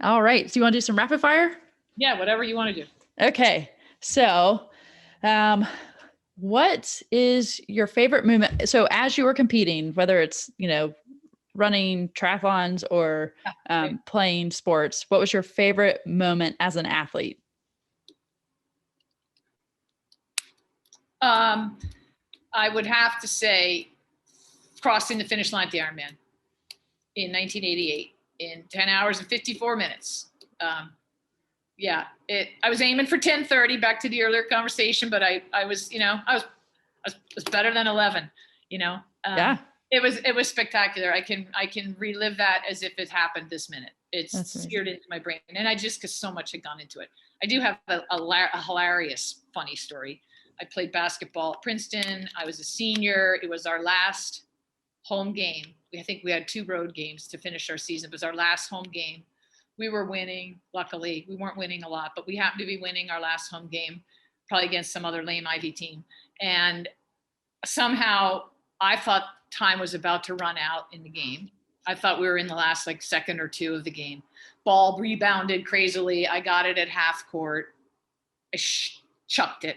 All right. So you want to do some rapid fire? Yeah, whatever you want to do. Okay. So, um, what is your favorite movement? So as you were competing, whether it's, running triathlons or Yeah, right. playing sports, what was your favorite moment as an athlete? Um, I would have to say crossing the finish line at the Ironman in 1988 in 10 hours and 54 minutes. Um, yeah, I was aiming for 10:30, back to the earlier conversation, but I was, I was better than 11, you know. Yeah, It was spectacular. I can relive that as if it happened this minute. It's that's amazing. seared into my brain, and I just, because so much had gone into it. I do have a hilarious, funny story. I played basketball at Princeton. I was a senior. It was our last home game. I think we had 2 road games to finish our season. It was our last home game. We were winning. Luckily, we weren't winning a lot, but we happened to be winning our last home game, probably against some other lame Ivy team. And somehow I thought time was about to run out in the game. I thought we were in the last like second or two of the game. Ball rebounded crazily. I got it at half court. I chucked it.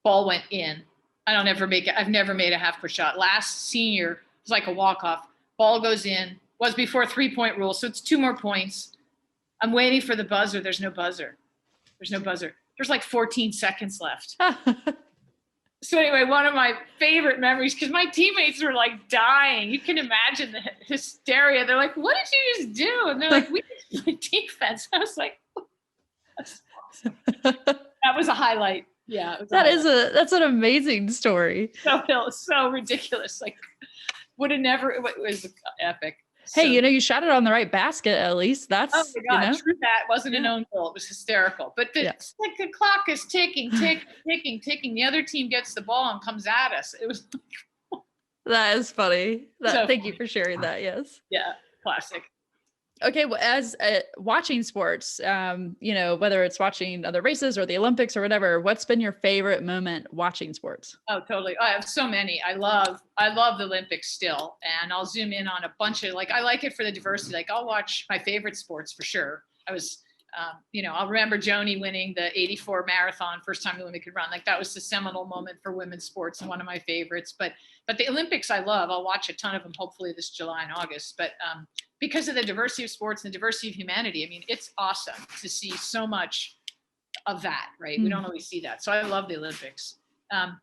Ball went in. I don't ever make it. I've never made a half court shot. Last senior was like a walk off. Ball goes in. Was before 3-point rule, so it's 2 more points. I'm waiting for the buzzer. There's no buzzer. There's no buzzer. There's like 14 seconds left. So anyway, one of my favorite memories, because my teammates were like dying. You can imagine the hysteria. They're like, "What did you just do?" And they're like, "We just played defense." I was like, "That's awesome." That was a highlight. Yeah, it was a highlight. That's an amazing story. So ridiculous. Like, would have never. It was epic. Hey, So, you shot it on the right basket at least. oh That's, my God, true that. Wasn't an Yeah. own goal. It was hysterical. But Yeah. like the clock is ticking, ticking, ticking, ticking. The other team gets the ball and comes at us. It was That is funny. so Thank you funny. for sharing that. Yes. Yeah, classic. Okay, well, as watching sports, whether it's watching other races or the Olympics or whatever, what's been your favorite moment watching sports? Oh, totally. I have so many. I love the Olympics still, and I'll zoom in on a bunch of, like, I like it for the diversity. Like, I'll watch my favorite sports for sure. I was, I'll remember Joni winning the '84 marathon, first time the women could run. Like, that was the seminal moment for women's sports and one of my favorites. But the Olympics I love. I'll watch a ton of them, hopefully this July and August. But because of the diversity of sports and the diversity of humanity, I mean, it's awesome to see so much of that, right? We don't always see that. So I love the Olympics. Um,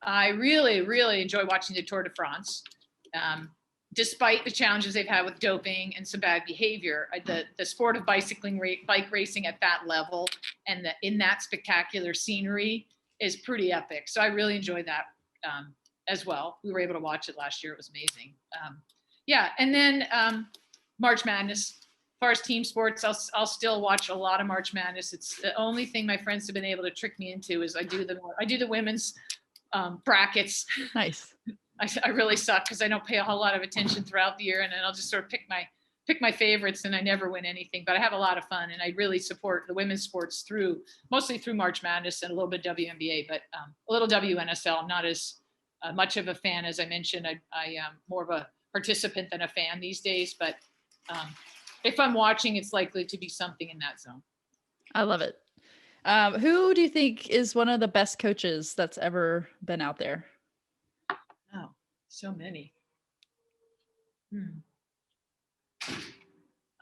I really, really enjoy watching the Tour de France. Despite the challenges they've had with doping and some bad behavior, the sport of bike racing at that level and in that spectacular scenery is pretty epic. So I really enjoy that as well. We were able to watch it last year. It was amazing. Yeah, and then March Madness. As far as team sports, I'll still watch a lot of March Madness. It's the only thing my friends have been able to trick me into is I do the women's brackets. Nice. I really suck because I don't pay a whole lot of attention throughout the year, and then I'll just sort of pick my favorites, and I never win anything. But I have a lot of fun, and I really support the women's sports mostly through March Madness and a little bit WNBA, but a little WNSL. I'm not as much of a fan as I mentioned. I am more of a participant than a fan these days, but if I'm watching, it's likely to be something in that zone. I love it. Who do you think is one of the best coaches that's ever been out there? Oh, so many.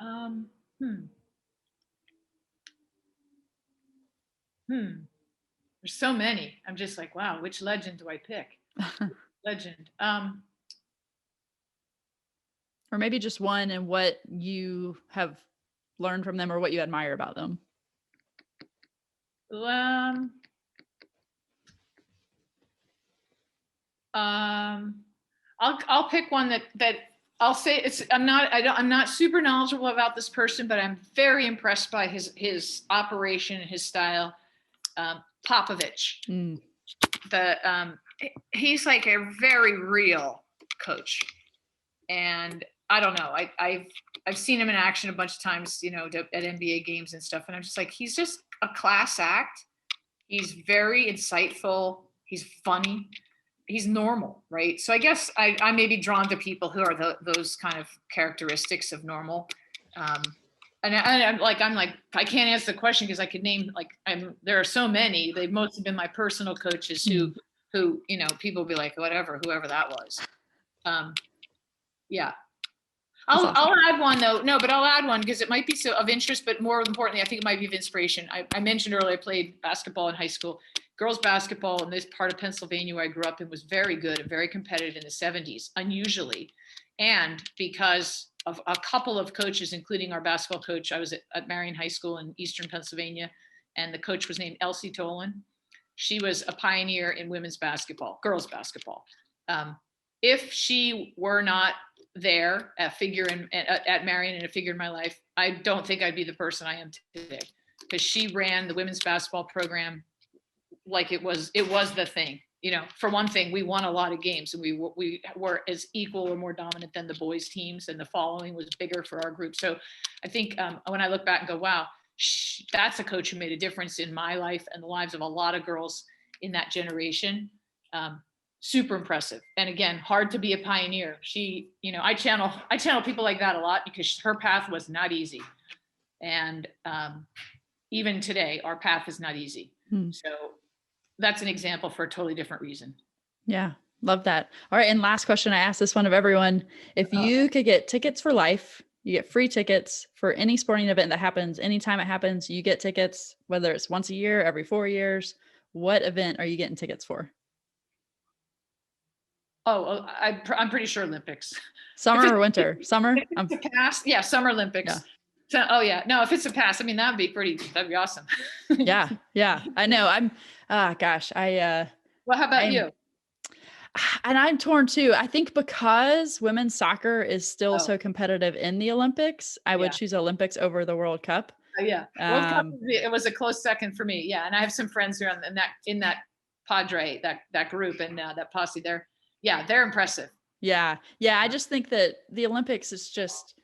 Um, hmm. There's so many. I'm just like, wow, which legend do I pick? Legend. Or maybe just one and what you have learned from them or what you admire about them. I'll pick one that I'll say I'm not super knowledgeable about this person, but I'm very impressed by his operation and his style. Popovich. He's like a very real coach, and I don't know. I've seen him in action a bunch of times, at NBA games and stuff, and I'm just like, he's just a class act. He's very insightful. He's funny. He's normal, right? So I guess I may be drawn to people who are those kind of characteristics of normal. And I'm like, I can't answer the question because I could name, like, there are so many. They've mostly been my personal coaches who, you know, people will be like, whatever, whoever that was. Yeah. I'll add one though. No, but I'll add one because it might be so of interest, but more importantly, I think it might be of inspiration. I mentioned earlier, I played basketball in high school. Girls basketball in this part of Pennsylvania where I grew up in was very good and very competitive in the 70s, unusually. And because of a couple of coaches, including our basketball coach, I was at Marion High School in Eastern Pennsylvania, and the coach was named Elsie Tolan. She was a pioneer in women's basketball, girls basketball. If she were not there, a figure at Marion and a figure in my life, I don't think I'd be the person I am today, because she ran the women's basketball program like it was the thing. You know, for one thing, we won a lot of games, and we were as equal or more dominant than the boys teams, and the following was bigger for our group. So I think when I look back and go, wow, that's a coach who made a difference in my life and the lives of a lot of girls in that generation. Super impressive. And again, hard to be a pioneer. She, you know, I channel people like that a lot because her path was not easy. And even today, our path is not easy. So that's an example for a totally different reason. Yeah. Love that. All right. And last question. I asked this one of everyone. If you could get tickets for life, you get free tickets for any sporting event that happens, anytime it happens, you get tickets, whether it's once a year, every 4 years, what event are you getting tickets for? Oh, I'm pretty sure Olympics. Summer or winter? Summer? If it's a pass, yeah, Summer Olympics. Yeah. So, oh yeah, no, if it's a pass, I mean, that'd be awesome. Yeah. I know. Gosh, well, how about you? And I'm torn too. I think because women's soccer is still so competitive in the Olympics, I would choose Olympics over the World Cup. Yeah. World Cup, it was a close second for me. Yeah. And I have some friends who are in that cadre, that group, and that posse there. Yeah, they're impressive. Yeah. I just think that the Olympics is just,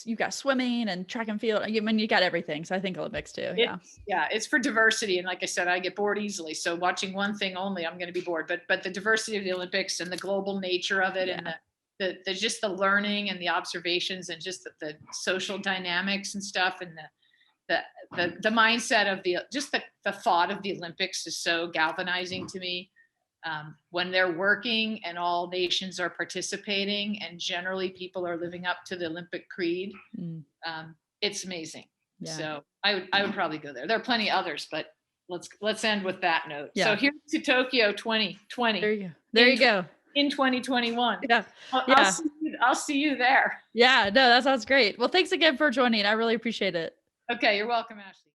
you got swimming and track and field. I mean, you got everything. So I think Olympics too. It's for diversity. And like I said, I get bored easily. So watching one thing only, I'm going to be bored. But the diversity of the Olympics and the global nature of it, and the just the learning and the observations and just the social dynamics and stuff, and the mindset of the thought of the Olympics is so galvanizing to me. When they're working and all nations are participating and generally people are living up to the Olympic creed, it's amazing. Yeah. So I would probably go there. There are plenty others, but let's end with that note. Yeah. So here's to Tokyo 2020. There you go. In 2021. Yeah. I'll see you there. Yeah, no, that sounds great. Well, thanks again for joining. I really appreciate it. Okay. You're welcome, Ashley.